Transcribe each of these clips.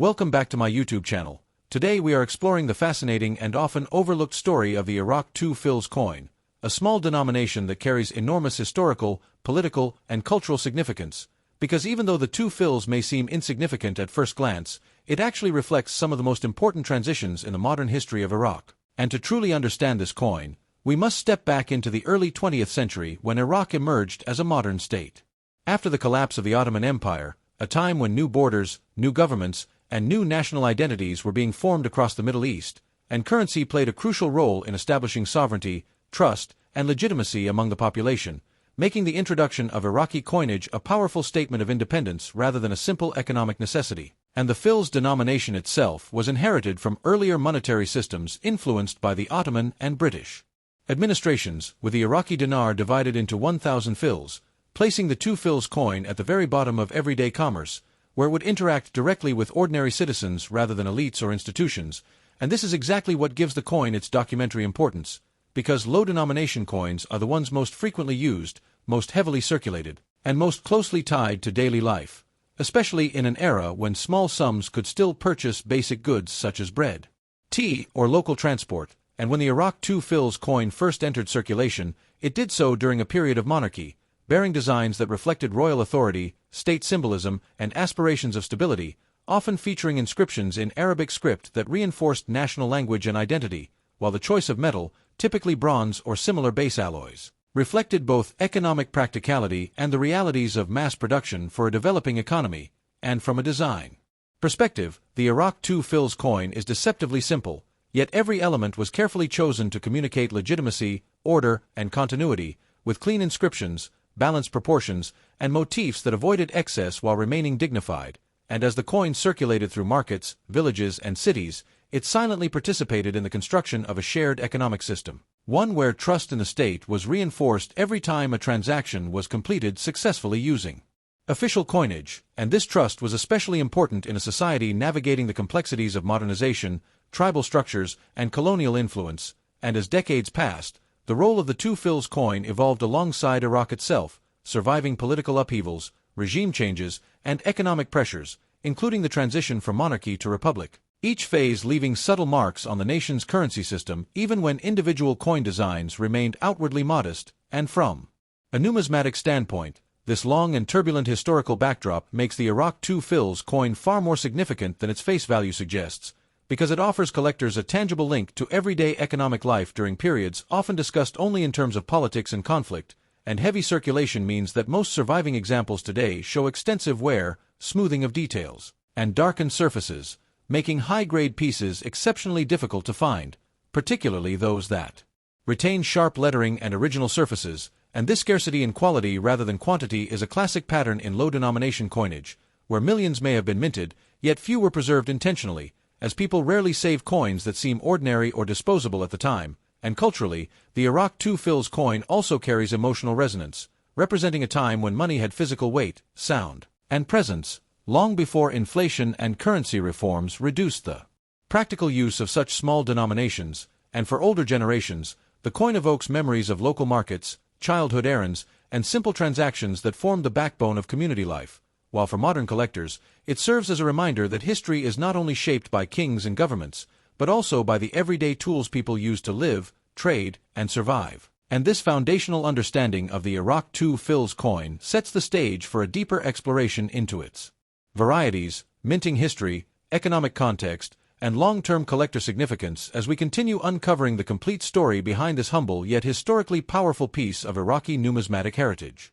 Welcome back to my YouTube channel. Today we are exploring the fascinating and often overlooked story of the Iraq 2 fils coin, a small denomination that carries enormous historical, political, and cultural significance, because even though the 2 fils may seem insignificant at first glance, it actually reflects some of the most important transitions in the modern history of Iraq. And to truly understand this coin, we must step back into the early 20th century when Iraq emerged as a modern state. After the collapse of the Ottoman Empire, a time when new borders, new governments, and new national identities were being formed across the Middle East, and currency played a crucial role in establishing sovereignty, trust, and legitimacy among the population, making the introduction of Iraqi coinage a powerful statement of independence rather than a simple economic necessity. And the fils denomination itself was inherited from earlier monetary systems influenced by the Ottoman and British administrations, with the Iraqi dinar divided into 1,000 fils, placing the 2 fils coin at the very bottom of everyday commerce, where it would interact directly with ordinary citizens rather than elites or institutions, and this is exactly what gives the coin its documentary importance, because low-denomination coins are the ones most frequently used, most heavily circulated, and most closely tied to daily life, especially in an era when small sums could still purchase basic goods such as bread, tea, or local transport. And when the Iraq 2 fils coin first entered circulation, it did so during a period of monarchy, bearing designs that reflected royal authority, state symbolism, and aspirations of stability, often featuring inscriptions in Arabic script that reinforced national language and identity, while the choice of metal, typically bronze or similar base alloys, reflected both economic practicality and the realities of mass production for a developing economy. And from a design perspective, the Iraq 2 fils coin is deceptively simple, yet every element was carefully chosen to communicate legitimacy, order, and continuity, with clean inscriptions, balanced proportions, and motifs that avoided excess while remaining dignified. And as the coin circulated through markets, villages, and cities, it silently participated in the construction of a shared economic system, one where trust in the state was reinforced every time a transaction was completed successfully using official coinage. And this trust was especially important in a society navigating the complexities of modernization, tribal structures, and colonial influence. And as decades passed, the role of the 2 fils coin evolved alongside Iraq itself, surviving political upheavals, regime changes, and economic pressures, including the transition from monarchy to republic, each phase leaving subtle marks on the nation's currency system even when individual coin designs remained outwardly modest. And from a numismatic standpoint, this long and turbulent historical backdrop makes the Iraq 2 fils coin far more significant than its face value suggests, because it offers collectors a tangible link to everyday economic life during periods often discussed only in terms of politics and conflict, and heavy circulation means that most surviving examples today show extensive wear, smoothing of details, and darkened surfaces, making high-grade pieces exceptionally difficult to find, particularly those that retain sharp lettering and original surfaces. And this scarcity in quality rather than quantity is a classic pattern in low-denomination coinage, where millions may have been minted, yet few were preserved intentionally, as people rarely save coins that seem ordinary or disposable at the time. And culturally, the Iraq 2 fils coin also carries emotional resonance, representing a time when money had physical weight, sound, and presence, long before inflation and currency reforms reduced the practical use of such small denominations. And for older generations, the coin evokes memories of local markets, childhood errands, and simple transactions that formed the backbone of community life, while for modern collectors, it serves as a reminder that history is not only shaped by kings and governments, but also by the everyday tools people use to live, trade, and survive. And this foundational understanding of the Iraq 2 fils coin sets the stage for a deeper exploration into its varieties, minting history, economic context, and long-term collector significance as we continue uncovering the complete story behind this humble yet historically powerful piece of Iraqi numismatic heritage.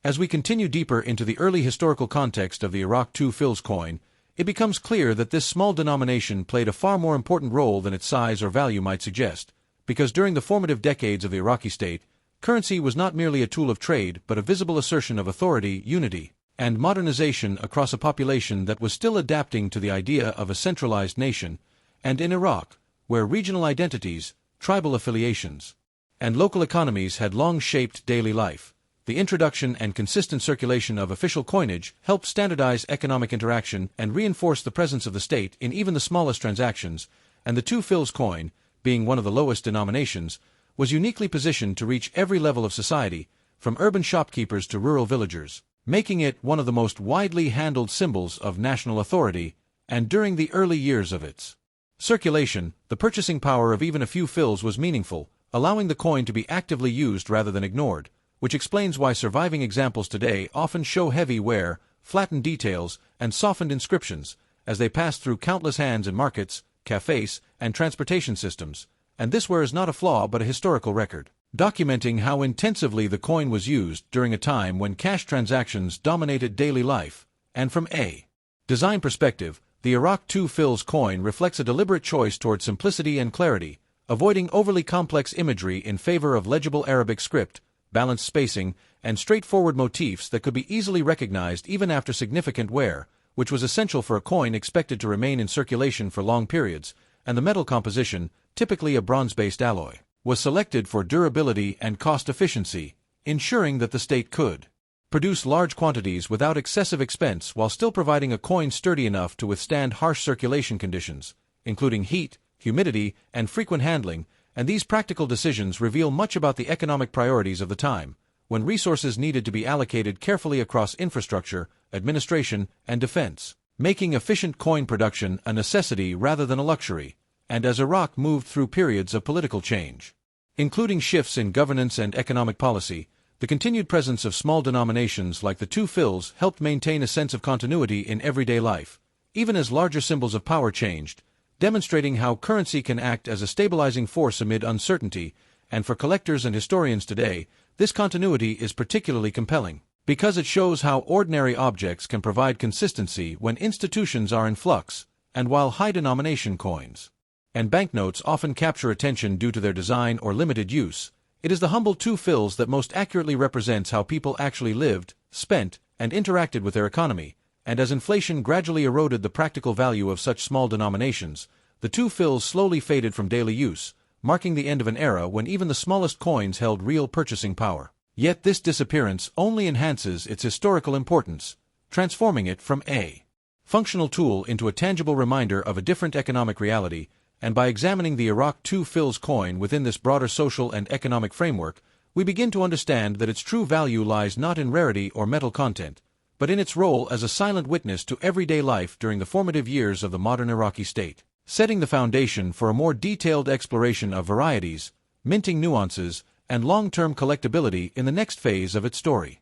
As we continue deeper into the early historical context of the Iraq 2 fils coin, it becomes clear that this small denomination played a far more important role than its size or value might suggest, because during the formative decades of the Iraqi state, currency was not merely a tool of trade but a visible assertion of authority, unity, and modernization across a population that was still adapting to the idea of a centralized nation. And in Iraq, where regional identities, tribal affiliations, and local economies had long shaped daily life, the introduction and consistent circulation of official coinage helped standardize economic interaction and reinforce the presence of the state in even the smallest transactions. And the 2 fils coin, being one of the lowest denominations, was uniquely positioned to reach every level of society, from urban shopkeepers to rural villagers, making it one of the most widely handled symbols of national authority and during the early years of its circulation, the purchasing power of even a few fills was meaningful, allowing the coin to be actively used rather than ignored, which explains why surviving examples today often show heavy wear, flattened details, and softened inscriptions, as they pass through countless hands in markets, cafes, and transportation systems, and this wear is not a flaw but a historical record, documenting how intensively the coin was used during a time when cash transactions dominated daily life. And from a design perspective, the Iraq 2 Fils coin reflects a deliberate choice toward simplicity and clarity, avoiding overly complex imagery in favor of legible Arabic script, balanced spacing, and straightforward motifs that could be easily recognized even after significant wear, which was essential for a coin expected to remain in circulation for long periods, and the metal composition, typically a bronze-based alloy, was selected for durability and cost efficiency, ensuring that the state could produce large quantities without excessive expense while still providing a coin sturdy enough to withstand harsh circulation conditions, including heat, humidity, and frequent handling, and these practical decisions reveal much about the economic priorities of the time, when resources needed to be allocated carefully across infrastructure, administration, and defense, making efficient coin production a necessity rather than a luxury, and as Iraq moved through periods of political change, including shifts in governance and economic policy, the continued presence of small denominations like the 2 Fils helped maintain a sense of continuity in everyday life, even as larger symbols of power changed, demonstrating how currency can act as a stabilizing force amid uncertainty, and for collectors and historians today, this continuity is particularly compelling, because it shows how ordinary objects can provide consistency when institutions are in flux, and while high-denomination coins and banknotes often capture attention due to their design or limited use, it is the humble 2 Fils that most accurately represents how people actually lived, spent, and interacted with their economy, and as inflation gradually eroded the practical value of such small denominations, the 2 Fils slowly faded from daily use, marking the end of an era when even the smallest coins held real purchasing power. Yet this disappearance only enhances its historical importance, transforming it from a functional tool into a tangible reminder of a different economic reality, and by examining the Iraq 2 Fils coin within this broader social and economic framework, we begin to understand that its true value lies not in rarity or metal content, but in its role as a silent witness to everyday life during the formative years of the modern Iraqi state, setting the foundation for a more detailed exploration of varieties, minting nuances, and long-term collectability in the next phase of its story.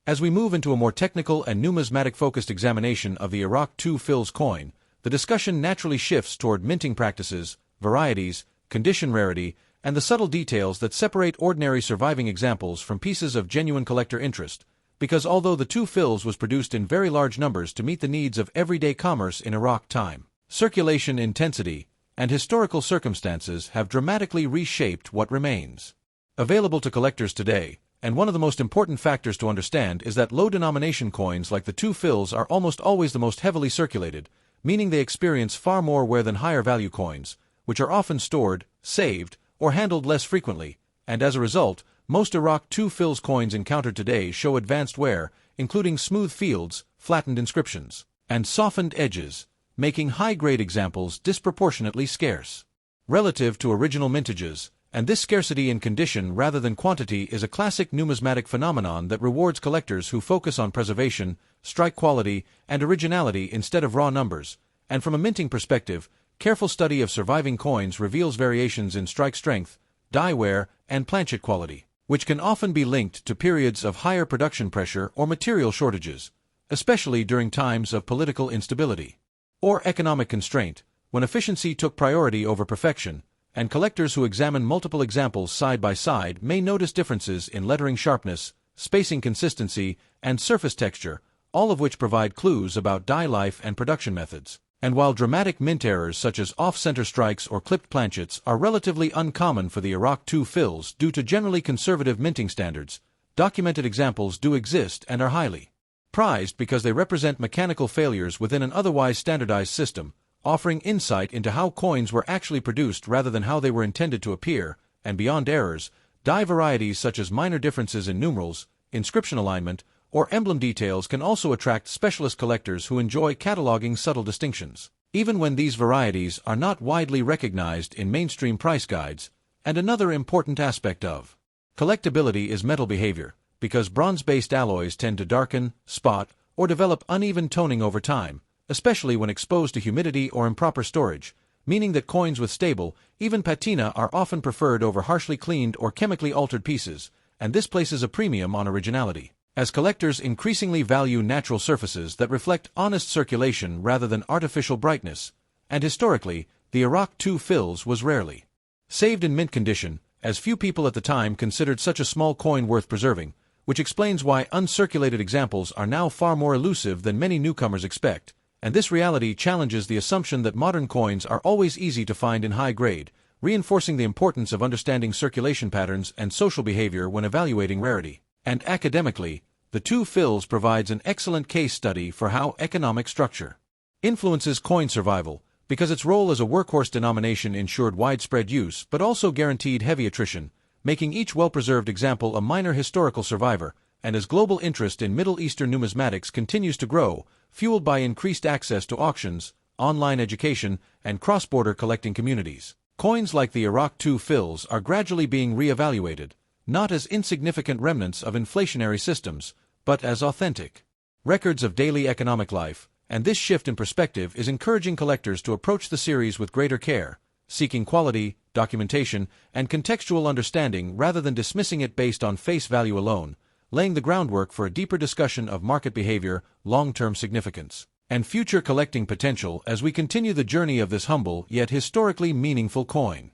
As we move into a more technical and numismatic-focused examination of the Iraq 2 Fils coin, the discussion naturally shifts toward minting practices, varieties, condition rarity, and the subtle details that separate ordinary surviving examples from pieces of genuine collector interest, because although the 2 Fils was produced in very large numbers to meet the needs of everyday commerce in Iraq time, circulation intensity, and historical circumstances have dramatically reshaped what remains available to collectors today, and one of the most important factors to understand is that low-denomination coins like the 2 Fils are almost always the most heavily circulated, meaning they experience far more wear than higher-value coins, which are often stored, saved, or handled less frequently, and as a result, most Iraq 2 Fils coins encountered today show advanced wear, including smooth fields, flattened inscriptions, and softened edges, making high-grade examples disproportionately scarce relative to original mintages, and this scarcity in condition rather than quantity is a classic numismatic phenomenon that rewards collectors who focus on preservation, strike quality, and originality instead of raw numbers, and from a minting perspective, careful study of surviving coins reveals variations in strike strength, die wear, and planchet quality, which can often be linked to periods of higher production pressure or material shortages, especially during times of political instability or economic constraint, when efficiency took priority over perfection, and collectors who examine multiple examples side by side may notice differences in lettering sharpness, spacing consistency, and surface texture, all of which provide clues about die life and production methods. And while dramatic mint errors such as off-center strikes or clipped planchets are relatively uncommon for the Iraq 2 Fils due to generally conservative minting standards, documented examples do exist and are highly prized because they represent mechanical failures within an otherwise standardized system, offering insight into how coins were actually produced rather than how they were intended to appear, and beyond errors, die varieties such as minor differences in numerals, inscription alignment, or emblem details can also attract specialist collectors who enjoy cataloging subtle distinctions, even when these varieties are not widely recognized in mainstream price guides. And another important aspect of collectability is metal behavior, because bronze-based alloys tend to darken, spot, or develop uneven toning over time, especially when exposed to humidity or improper storage, meaning that coins with stable, even patina are often preferred over harshly cleaned or chemically altered pieces, and this places a premium on originality. As collectors increasingly value natural surfaces that reflect honest circulation rather than artificial brightness, and historically, the Iraq II Fils was rarely saved in mint condition, as few people at the time considered such a small coin worth preserving, which explains why uncirculated examples are now far more elusive than many newcomers expect, and this reality challenges the assumption that modern coins are always easy to find in high grade, reinforcing the importance of understanding circulation patterns and social behavior when evaluating rarity. And academically, the II Fils provides an excellent case study for how economic structure influences coin survival, because its role as a workhorse denomination ensured widespread use but also guaranteed heavy attrition, making each well-preserved example a minor historical survivor. And as global interest in Middle Eastern numismatics continues to grow, fueled by increased access to auctions, online education, and cross-border collecting communities, coins like the Iraq II Fils are gradually being re-evaluated, not as insignificant remnants of inflationary systems, but as authentic records of daily economic life, and this shift in perspective is encouraging collectors to approach the series with greater care, seeking quality, documentation, and contextual understanding rather than dismissing it based on face value alone, laying the groundwork for a deeper discussion of market behavior, long-term significance, and future collecting potential as we continue the journey of this humble yet historically meaningful coin.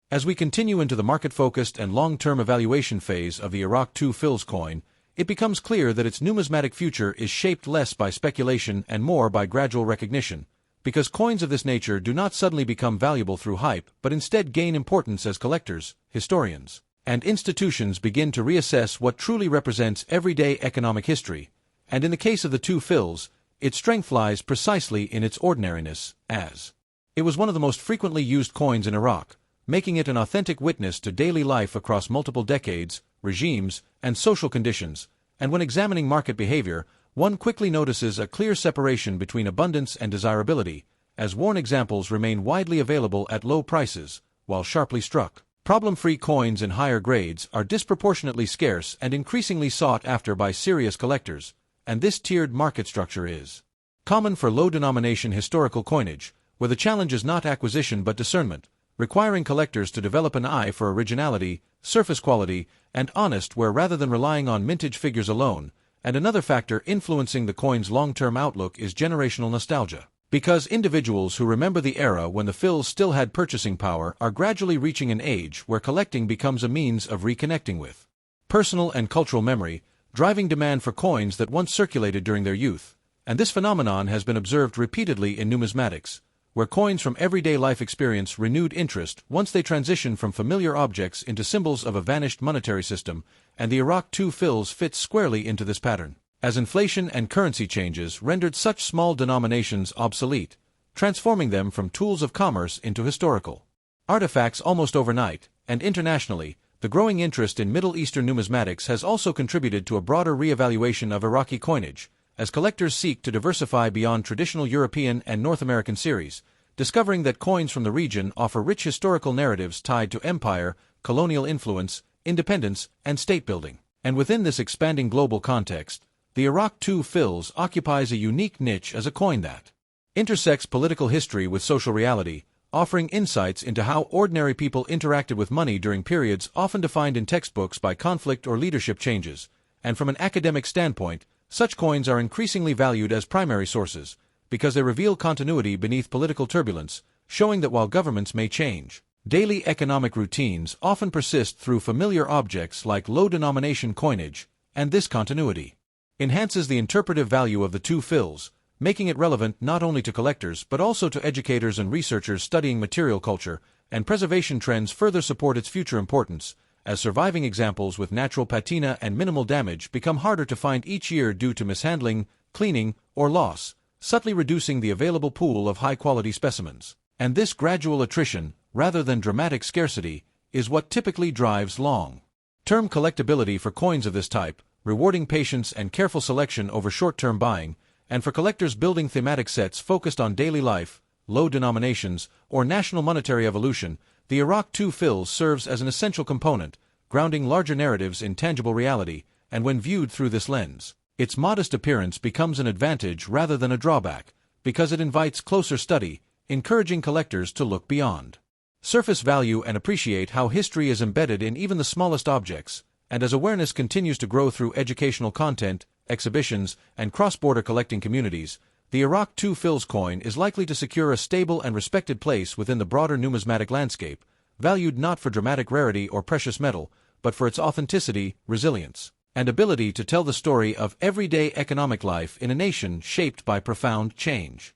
As we continue into the market-focused and long-term evaluation phase of the Iraq II Fils coin, it becomes clear that its numismatic future is shaped less by speculation and more by gradual recognition, because coins of this nature do not suddenly become valuable through hype but instead gain importance as collectors, historians, and institutions begin to reassess what truly represents everyday economic history, and in the case of the II Fils, its strength lies precisely in its ordinariness, as it was one of the most frequently used coins in Iraq, making it an authentic witness to daily life across multiple decades, regimes, and social conditions, and when examining market behavior, one quickly notices a clear separation between abundance and desirability, as worn examples remain widely available at low prices, while sharply struck, problem-free coins in higher grades are disproportionately scarce and increasingly sought after by serious collectors, and this tiered market structure is common for low-denomination historical coinage, where the challenge is not acquisition but discernment, requiring collectors to develop an eye for originality, surface quality, and honest where rather than relying on mintage figures alone, and another factor influencing the coin's long-term outlook is generational nostalgia. Because individuals who remember the era when the Fils still had purchasing power are gradually reaching an age where collecting becomes a means of reconnecting with personal and cultural memory, driving demand for coins that once circulated during their youth, and this phenomenon has been observed repeatedly in numismatics, where coins from everyday life experience renewed interest once they transition from familiar objects into symbols of a vanished monetary system, and the Iraq II Fils fits squarely into this pattern, as inflation and currency changes rendered such small denominations obsolete, transforming them from tools of commerce into historical artifacts almost overnight, and internationally, the growing interest in Middle Eastern numismatics has also contributed to a broader re-evaluation of Iraqi coinage, as collectors seek to diversify beyond traditional European and North American series, discovering that coins from the region offer rich historical narratives tied to empire, colonial influence, independence, and state-building. And within this expanding global context, the Iraq II Fils occupies a unique niche as a coin that intersects political history with social reality, offering insights into how ordinary people interacted with money during periods often defined in textbooks by conflict or leadership changes, and from an academic standpoint, such coins are increasingly valued as primary sources, because they reveal continuity beneath political turbulence, showing that while governments may change, daily economic routines often persist through familiar objects like low-denomination coinage, and this continuity enhances the interpretive value of the II Fils, making it relevant not only to collectors but also to educators and researchers studying material culture, and preservation trends further support its future importance, as surviving examples with natural patina and minimal damage become harder to find each year due to mishandling, cleaning, or loss, subtly reducing the available pool of high-quality specimens. And this gradual attrition, rather than dramatic scarcity, is what typically drives long-term collectability for coins of this type, rewarding patience and careful selection over short-term buying, and for collectors building thematic sets focused on daily life, low denominations, or national monetary evolution. The Iraq II Fils serves as an essential component, grounding larger narratives in tangible reality, and when viewed through this lens, its modest appearance becomes an advantage rather than a drawback, because it invites closer study, encouraging collectors to look beyond surface value and appreciate how history is embedded in even the smallest objects. And as awareness continues to grow through educational content, exhibitions, and cross-border collecting communities, the Iraq II Fils coin is likely to secure a stable and respected place within the broader numismatic landscape, valued not for dramatic rarity or precious metal, but for its authenticity, resilience, and ability to tell the story of everyday economic life in a nation shaped by profound change.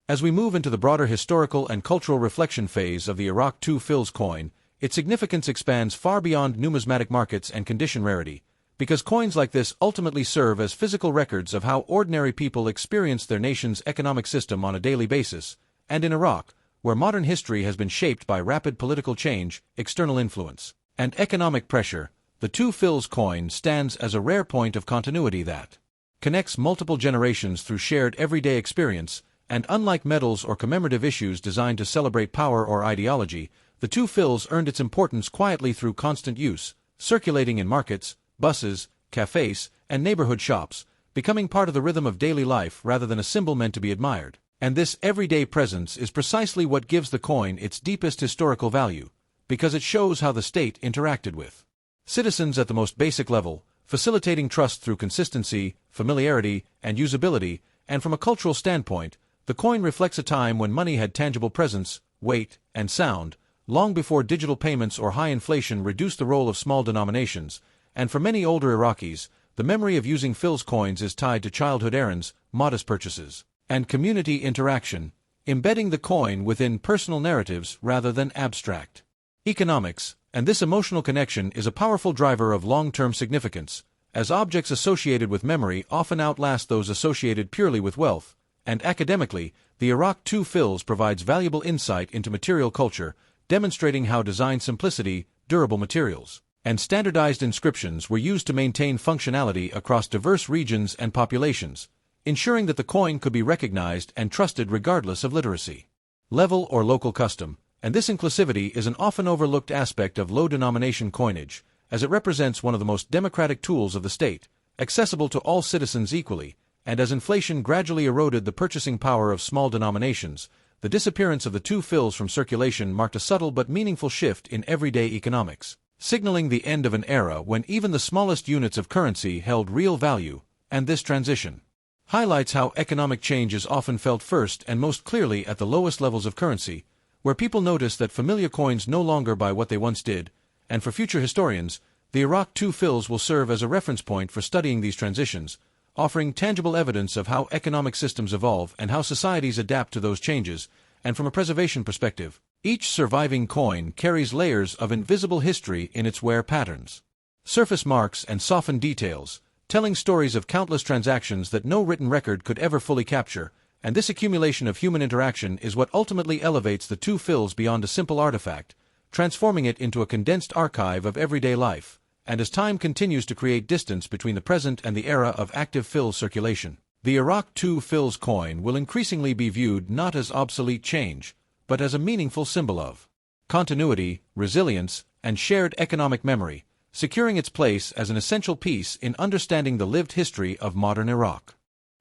As we move into the broader historical and cultural reflection phase of the Iraq II Fils coin, its significance expands far beyond numismatic markets and condition rarity, because coins like this ultimately serve as physical records of how ordinary people experience their nation's economic system on a daily basis, and in Iraq, where modern history has been shaped by rapid political change, external influence, and economic pressure, the II Fils coin stands as a rare point of continuity that connects multiple generations through shared everyday experience, and unlike medals or commemorative issues designed to celebrate power or ideology, the II Fils earned its importance quietly through constant use, circulating in markets, buses, cafes, and neighborhood shops, becoming part of the rhythm of daily life rather than a symbol meant to be admired. And this everyday presence is precisely what gives the coin its deepest historical value, because it shows how the state interacted with citizens at the most basic level, facilitating trust through consistency, familiarity, and usability. And from a cultural standpoint, the coin reflects a time when money had tangible presence, weight, and sound, long before digital payments or high inflation reduced the role of small denominations. And for many older Iraqis, the memory of using Fils coins is tied to childhood errands, modest purchases, and community interaction, embedding the coin within personal narratives rather than abstract economics. And this emotional connection is a powerful driver of long-term significance, as objects associated with memory often outlast those associated purely with wealth. And academically, the Iraq II Fils provides valuable insight into material culture, demonstrating how design simplicity, durable materials, and standardized inscriptions were used to maintain functionality across diverse regions and populations, ensuring that the coin could be recognized and trusted regardless of literacy level or local custom. And this inclusivity is an often overlooked aspect of low-denomination coinage, as it represents one of the most democratic tools of the state, accessible to all citizens equally. And as inflation gradually eroded the purchasing power of small denominations, the disappearance of the II Fils from circulation marked a subtle but meaningful shift in everyday economics, signaling the end of an era when even the smallest units of currency held real value. And this transition highlights how economic change is often felt first and most clearly at the lowest levels of currency, where people notice that familiar coins no longer buy what they once did. And for future historians, the Iraq II Fils will serve as a reference point for studying these transitions, offering tangible evidence of how economic systems evolve and how societies adapt to those changes. And from a preservation perspective, each surviving coin carries layers of invisible history in its wear patterns, surface marks, and softened details, telling stories of countless transactions that no written record could ever fully capture. And this accumulation of human interaction is what ultimately elevates the II Fils beyond a simple artifact, transforming it into a condensed archive of everyday life. And as time continues to create distance between the present and the era of active Fils circulation, the Iraq II Fils coin will increasingly be viewed not as obsolete change, but as a meaningful symbol of continuity, resilience, and shared economic memory, securing its place as an essential piece in understanding the lived history of modern Iraq.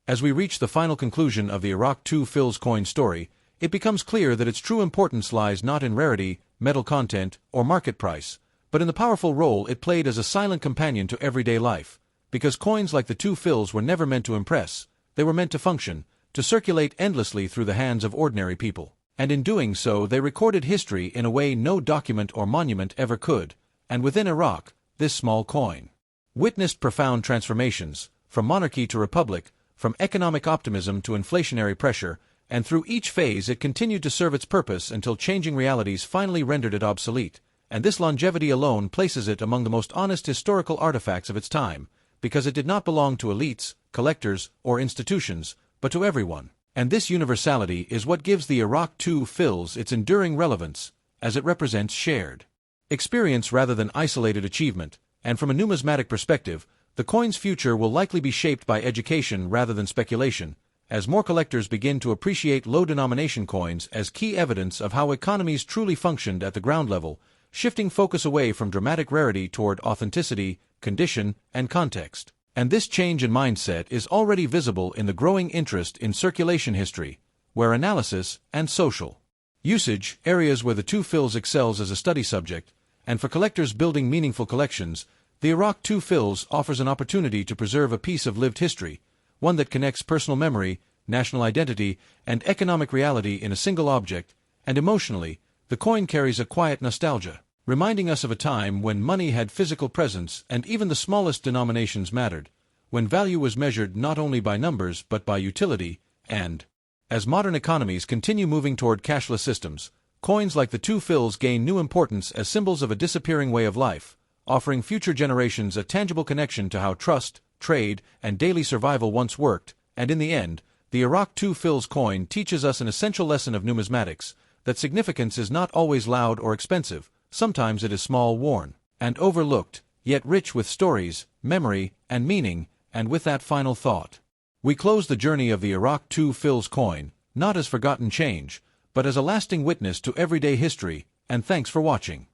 As we reach the final conclusion of the Iraq II Fils coin story, it becomes clear that its true importance lies not in rarity, metal content, or market price, but in the powerful role it played as a silent companion to everyday life. Because coins like the II Fils were never meant to impress, they were meant to function, to circulate endlessly through the hands of ordinary people. And in doing so they recorded history in a way no document or monument ever could. And within Iraq, this small coin witnessed profound transformations, from monarchy to republic, from economic optimism to inflationary pressure, and through each phase it continued to serve its purpose until changing realities finally rendered it obsolete. And this longevity alone places it among the most honest historical artifacts of its time, because it did not belong to elites, collectors, or institutions, but to everyone. And this universality is what gives the Iraq II Fils its enduring relevance, as it represents shared experience rather than isolated achievement. And from a numismatic perspective, the coin's future will likely be shaped by education rather than speculation, as more collectors begin to appreciate low-denomination coins as key evidence of how economies truly functioned at the ground level, shifting focus away from dramatic rarity toward authenticity, condition, and context. And this change in mindset is already visible in the growing interest in circulation history, where analysis and social usage, areas where the 2 fils excels as a study subject, and for collectors building meaningful collections, the Iraq 2 fils offers an opportunity to preserve a piece of lived history, one that connects personal memory, national identity, and economic reality in a single object, and emotionally, the coin carries a quiet nostalgia, reminding us of a time when money had physical presence and even the smallest denominations mattered, when value was measured not only by numbers but by utility, and as modern economies continue moving toward cashless systems, coins like the 2 fils gain new importance as symbols of a disappearing way of life, offering future generations a tangible connection to how trust, trade, and daily survival once worked, and in the end, the Iraq 2 fils coin teaches us an essential lesson of numismatics, that significance is not always loud or expensive, sometimes it is small, worn, and overlooked, yet rich with stories, memory, and meaning, and with that final thought, we close the journey of the Iraq 2 fils coin, not as forgotten change, but as a lasting witness to everyday history, and thanks for watching.